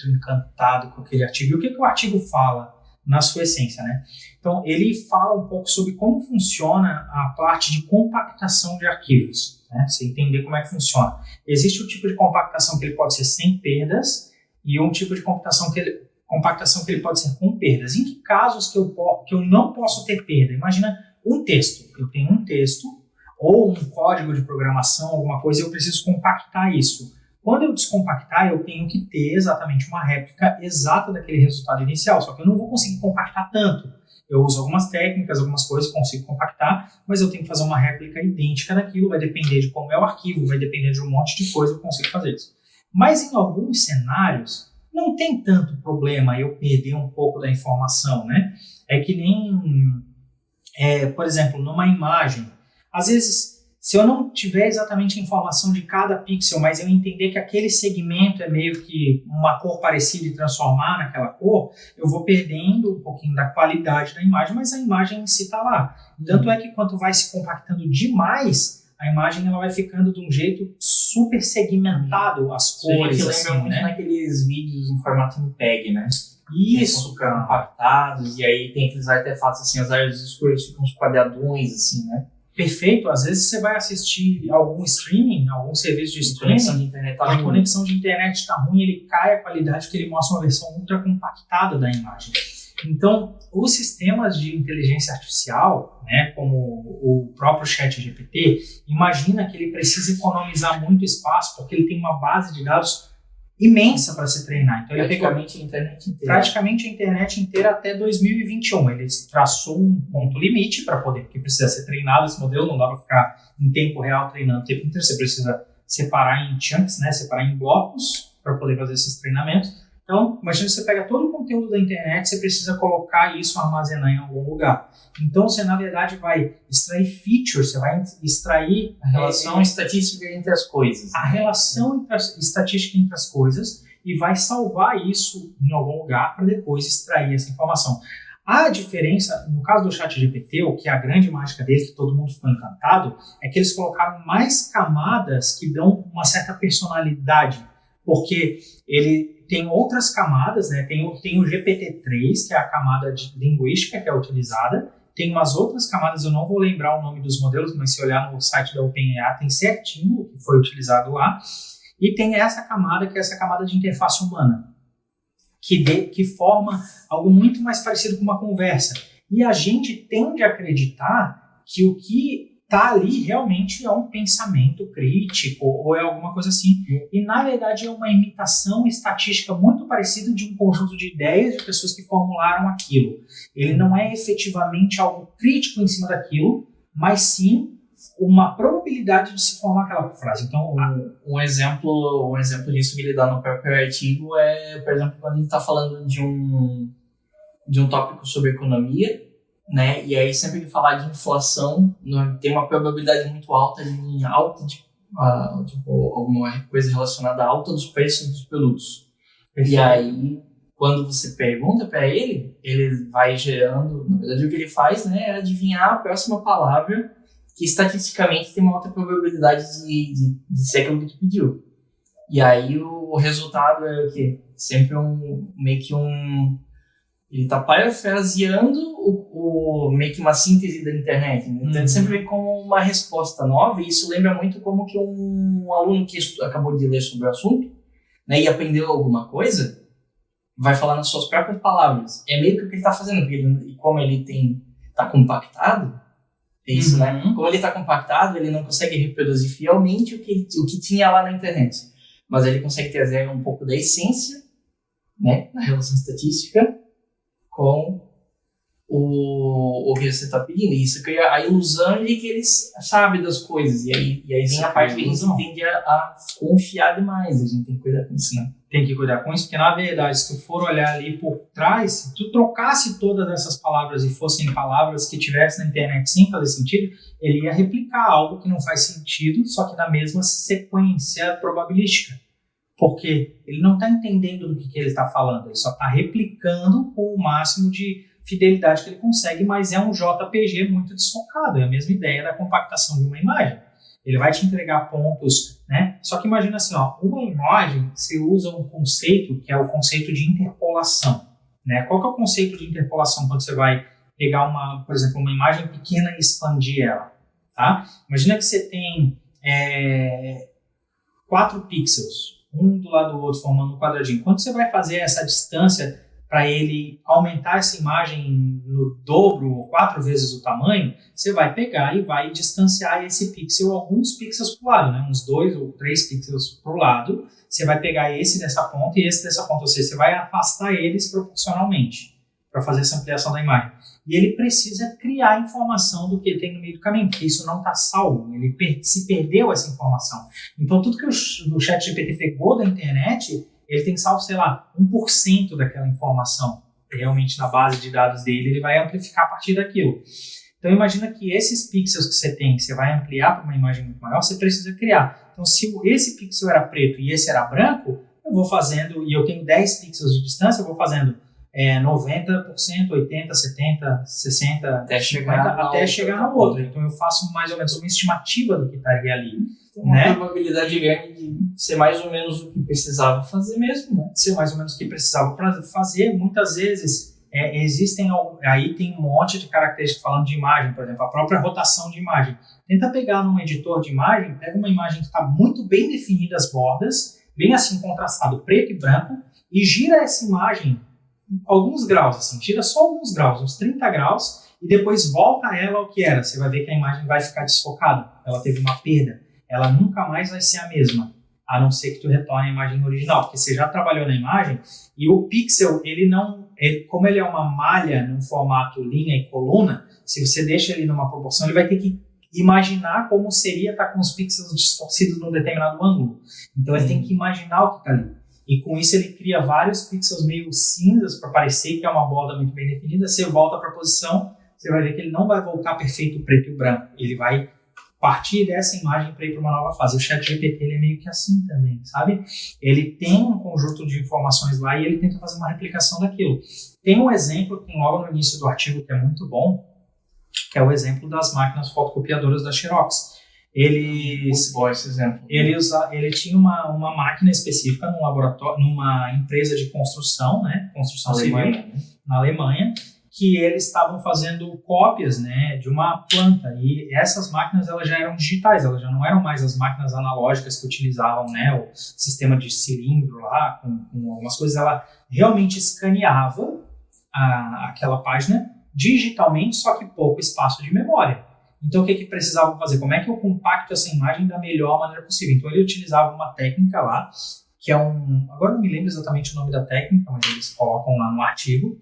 muito encantado com aquele artigo. E o que o artigo fala na sua essência, né? Então, ele fala um pouco sobre como funciona a parte de compactação de arquivos, né? Você entender como é que funciona. Existe um tipo de compactação que ele pode ser sem perdas e um tipo de compactação que ele pode ser com perdas. Em que casos que eu não posso ter perda? Imagina um texto. Eu tenho um texto ou um código de programação, alguma coisa, e eu preciso compactar isso. Quando eu descompactar, eu tenho que ter exatamente uma réplica exata daquele resultado inicial, só que eu não vou conseguir compactar tanto. Eu uso algumas técnicas, algumas coisas, consigo compactar, mas eu tenho que fazer uma réplica idêntica daquilo, vai depender de como é o arquivo, vai depender de um monte de coisa, eu consigo fazer isso. Mas em alguns cenários, não tem tanto problema eu perder um pouco da informação, né? É que nem, por exemplo, numa imagem, às vezes, se eu não tiver exatamente a informação de cada pixel, mas eu entender que aquele segmento é meio que uma cor parecida e transformar naquela cor, eu vou perdendo um pouquinho da qualidade da imagem, mas a imagem em si está lá. Tanto é que quando vai se compactando demais, a imagem ela vai ficando de um jeito super segmentado, as cores. Isso lembra muito naqueles vídeos em formato MPEG, né? Isso, super compactados, e aí tem aqueles artefatos assim, as áreas escuras ficam uns quadradões, assim, né? Perfeito. Às vezes você vai assistir algum streaming, algum serviço de streaming, a conexão de internet está ruim, ele cai a qualidade porque ele mostra uma versão ultra compactada da imagem. Então, os sistemas de inteligência artificial, né, como o próprio ChatGPT, imagina que ele precisa economizar muito espaço porque ele tem uma base de dados imensa para se treinar. Então, ele praticamente a internet inteira. Praticamente a internet inteira até 2021. Ele traçou um ponto limite para poder, porque precisa ser treinado esse modelo, não dá para ficar em tempo real treinando o tempo inteiro, você precisa separar em chunks, né, separar em blocos para poder fazer esses treinamentos. Então, imagina que você pega todo o conteúdo da internet, você precisa colocar isso, armazenar em algum lugar. Então, você, na verdade, vai extrair features, você vai extrair a relação estatística entre as coisas. A relação estatística entre as coisas e vai salvar isso em algum lugar para depois extrair essa informação. A diferença, no caso do ChatGPT, o que é a grande mágica dele, que todo mundo ficou encantado, é que eles colocaram mais camadas que dão uma certa personalidade, porque ele tem outras camadas, né? Tem o GPT-3, que é a camada de linguística que é utilizada, tem umas outras camadas, eu não vou lembrar o nome dos modelos, mas se olhar no site da OpenAI, tem certinho o que foi utilizado lá, e tem essa camada, que é essa camada de interface humana, que forma algo muito mais parecido com uma conversa. E a gente tende a acreditar que o que está ali realmente é um pensamento crítico ou é alguma coisa assim. E, na verdade, é uma imitação estatística muito parecida de um conjunto de ideias de pessoas que formularam aquilo. Ele não é efetivamente algo crítico em cima daquilo, mas sim uma probabilidade de se formar aquela frase. Então, um exemplo disso que ele dá no próprio artigo é, por exemplo, quando ele está falando de um tópico sobre economia, né? E aí sempre que falar de inflação, tem uma probabilidade muito alta de alguma coisa relacionada à alta dos preços dos produtos. E aí, quando você pergunta para ele vai gerando, na verdade o que ele faz, né, é adivinhar a próxima palavra que estatisticamente tem uma alta probabilidade de ser aquilo que tu pediu. E aí o resultado é o quê? Sempre ele está parafraseando meio que uma síntese da internet, né? Então ele sempre vem como uma resposta nova, e isso lembra muito como que um aluno que acabou de ler sobre o assunto, né, e aprendeu alguma coisa, vai falar nas suas próprias palavras. É meio que o que ele está fazendo, porque como ele está compactado, é isso, né? Como ele está compactado, ele não consegue reproduzir fielmente o que tinha lá na internet, mas ele consegue trazer um pouco da essência, né, na relação estatística, com o que você está pedindo. Isso cria a ilusão de que eles sabem das coisas. E aí vem a parte que a gente tende a confiar demais. A gente tem que cuidar com isso, né? Tem que cuidar com isso, porque na verdade, se tu for olhar ali por trás, se tu trocasse todas essas palavras e fossem palavras que tivessem na internet sem fazer sentido, ele ia replicar algo que não faz sentido, só que na mesma sequência probabilística. Porque ele não está entendendo do que ele está falando, ele só está replicando com o máximo de fidelidade que ele consegue, mas é um JPG muito desfocado, é a mesma ideia da compactação de uma imagem. Ele vai te entregar pontos, né? Só que imagina assim, ó, uma imagem, você usa um conceito que é o conceito de interpolação, né? Qual que é o conceito de interpolação quando você vai pegar por exemplo, uma imagem pequena e expandir ela, tá? Imagina que você tem 4 pixels, um do lado do outro formando um quadradinho. Quando você vai fazer essa distância para ele aumentar essa imagem no dobro ou 4 vezes o tamanho, você vai pegar e vai distanciar esse pixel alguns pixels para o lado, né? Uns 2 ou 3 pixels para o lado. Você vai pegar esse dessa ponta e esse dessa ponta, ou seja, você vai afastar eles proporcionalmente para fazer essa ampliação da imagem. E ele precisa criar informação do que ele tem no meio do caminho, porque isso não está salvo, ele se perdeu essa informação. Então, tudo que o ChatGPT pegou da internet, ele tem salvo, sei lá, 1% daquela informação. Realmente, na base de dados dele, ele vai amplificar a partir daquilo. Então, imagina que esses pixels que você tem, que você vai ampliar para uma imagem muito maior, você precisa criar. Então, se esse pixel era preto e esse era branco, eu vou fazendo, e eu tenho 10 pixels de distância, eu vou fazendo 90%, 80%, 70%, 60%, até 50%, chegar na outra. Então eu faço mais ou menos uma estimativa do que estaria ali. Tem uma probabilidade grande de ser mais ou menos o que precisava fazer mesmo, né? Ser mais ou menos o que precisava fazer. Muitas vezes existem, aí tem um monte de características falando de imagem, por exemplo, a própria rotação de imagem. Tenta pegar num editor de imagem, pega uma imagem que está muito bem definida as bordas, bem assim contrastado, preto e branco, e gira essa imagem alguns graus, assim, tira só alguns graus, uns 30 graus, e depois volta ela ao que era. Você vai ver que a imagem vai ficar desfocada, ela teve uma perda, ela nunca mais vai ser a mesma, a não ser que tu retorne a imagem original, porque você já trabalhou na imagem, e o pixel, como ele é uma malha num formato linha e coluna, se você deixa ele numa proporção, ele vai ter que imaginar como seria estar com os pixels distorcidos num determinado ângulo. Então ele tem que imaginar o que está ali. E com isso ele cria vários pixels meio cinzas para parecer que é uma borda muito bem definida. Você volta para a posição, você vai ver que ele não vai voltar perfeito preto e branco. Ele vai partir dessa imagem para ir para uma nova fase. O ChatGPT ele é meio que assim também, sabe? Ele tem um conjunto de informações lá e ele tenta fazer uma replicação daquilo. Tem um exemplo que tem logo no início do artigo que é muito bom, que é o exemplo das máquinas fotocopiadoras da Xerox. Ele tinha uma máquina específica num laboratório, numa empresa de construção, né, construção civil, na Alemanha, que eles estavam fazendo cópias, né, de uma planta, e essas máquinas elas já eram digitais, elas já não eram mais as máquinas analógicas que utilizavam, né, o sistema de cilindro lá, com algumas coisas. Ela realmente escaneava aquela página digitalmente, só que pouco espaço de memória. Então, o que precisavam fazer? Como é que eu compacto essa imagem da melhor maneira possível? Então, ele utilizava uma técnica lá, que é agora não me lembro exatamente o nome da técnica, mas eles colocam lá no artigo,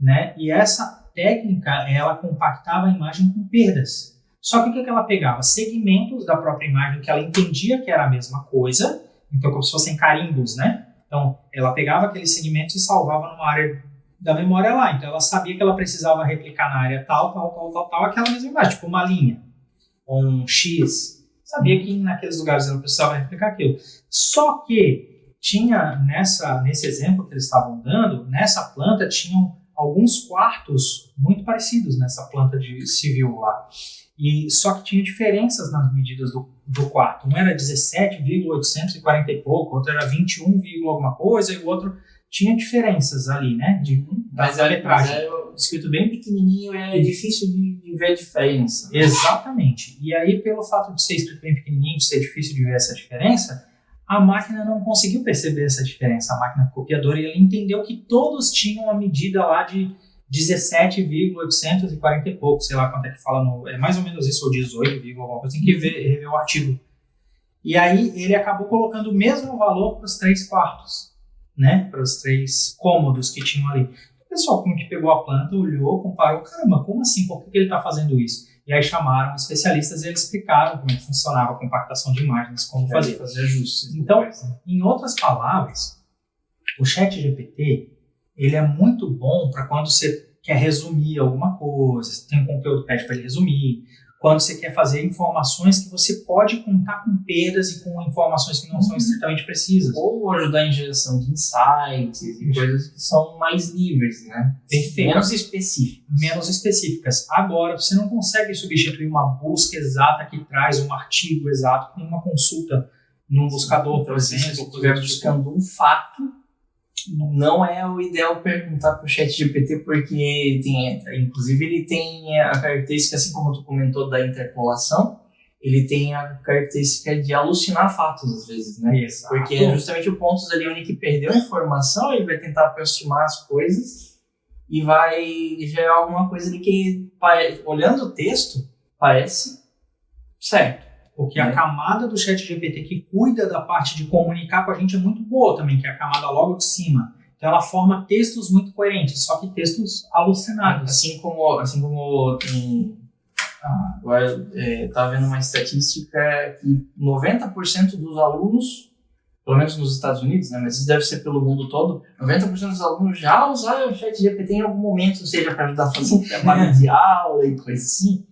né? E essa técnica, ela compactava a imagem com perdas. Só que o que ela pegava? Segmentos da própria imagem que ela entendia que era a mesma coisa, então como se fossem carimbos, né? Então, ela pegava aqueles segmentos e salvava numa área da memória lá. Então, ela sabia que ela precisava replicar na área tal, aquela mesma imagem, tipo uma linha, ou um X. Sabia que naqueles lugares ela precisava replicar aquilo. Só que tinha, nesse exemplo que eles estavam dando, nessa planta tinham alguns quartos muito parecidos nessa planta de civil lá. Só que tinha diferenças nas medidas do quarto. Um era 17,840 e pouco, outro era 21, alguma coisa, e o outro tinha diferenças ali, né? Mas é escrito bem pequenininho, é difícil de ver a diferença. Exatamente. E aí, pelo fato de ser escrito bem pequenininho, de ser difícil de ver essa diferença, a máquina não conseguiu perceber essa diferença. A máquina copiadora, e ela entendeu que todos tinham uma medida lá de 17,840 e pouco, sei lá quanto é que fala, é mais ou menos isso, ou 18, alguma coisa, tem que rever o artigo. E aí, ele acabou colocando o mesmo valor para os 3 quartos. Né, para os 3 cômodos que tinham ali. O pessoal como que pegou a planta, olhou, comparou, caramba, como assim? Por que ele está fazendo isso? E aí chamaram especialistas e eles explicaram como é que funcionava a compactação de imagens, como fazer ajustes. Então, em outras palavras, o ChatGPT, ele é muito bom para quando você quer resumir alguma coisa, você tem um conteúdo que pede para ele resumir, quando você quer fazer informações que você pode contar com perdas e com informações que não são estritamente precisas. Ou ajudar em geração de insights e coisas que são mais livres, né? Perfeito. Menos específicas. Agora, você não consegue substituir uma busca exata que traz um artigo exato com uma consulta num buscador, por Se exemplo. você estiver buscando um fato, não é o ideal perguntar para o ChatGPT, porque inclusive ele tem a característica, assim como tu comentou da interpolação, ele tem a característica de alucinar fatos às vezes, né? Exato. Porque é justamente o ponto ali onde que perdeu a informação, ele vai tentar aproximar as coisas e vai gerar alguma coisa ali que, olhando o texto, parece certo. Porque a camada do ChatGPT que cuida da parte de comunicar com a gente é muito boa também, que é a camada logo de cima. Então ela forma textos muito coerentes, só que textos alucinados. Assim como agora estava vendo uma estatística que 90% dos alunos, pelo menos nos Estados Unidos, né, mas isso deve ser pelo mundo todo, 90% dos alunos já usaram o ChatGPT em algum momento, seja para ajudar a fazer um trabalho de aula e coisa assim.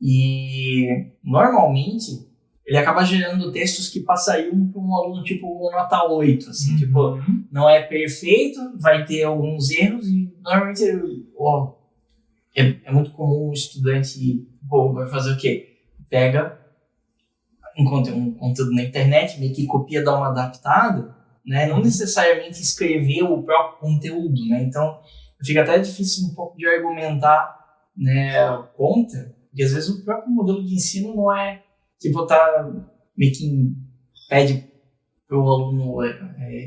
E normalmente ele acaba gerando textos que passariam para um aluno tipo nota 8, assim, tipo, não é perfeito, vai ter alguns erros e normalmente é muito comum o estudante, vai fazer o quê? Pega um conteúdo na internet, meio que copia, dá uma adaptada, né? Não necessariamente escrever o próprio conteúdo, né? Então fica até difícil um pouco de argumentar, né, contra. Porque às vezes o próprio modelo de ensino não é tipo, meio que pede para o aluno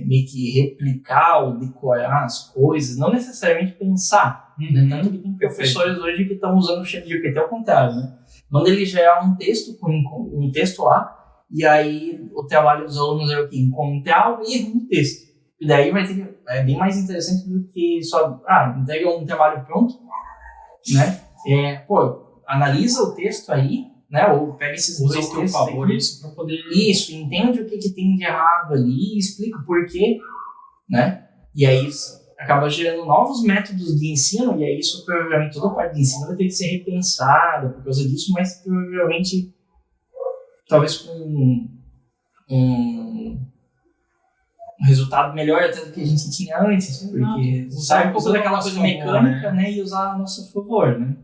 meio que replicar ou decorar as coisas, não necessariamente pensar. Né? Tanto que tem professores hoje que estão usando o ChatGPT ao contrário, né? Manda ele gerar um texto com um texto lá, e aí o trabalho dos alunos é o quê? Encontrar o erro no texto. E daí é bem mais interessante do que só entrega um trabalho pronto, né? Analisa o texto aí, né? Ou pega esses dois textos. Usa ao teu favor isso para poder... Isso, entende o que tem de errado ali, explica o porquê, né? E aí acaba gerando novos métodos de ensino, e aí isso provavelmente toda a parte de ensino vai ter que ser repensada por causa disso, mas provavelmente talvez com um resultado melhor até do que a gente tinha antes, porque sai um pouco daquela coisa mecânica, né? E usar a nosso favor, né?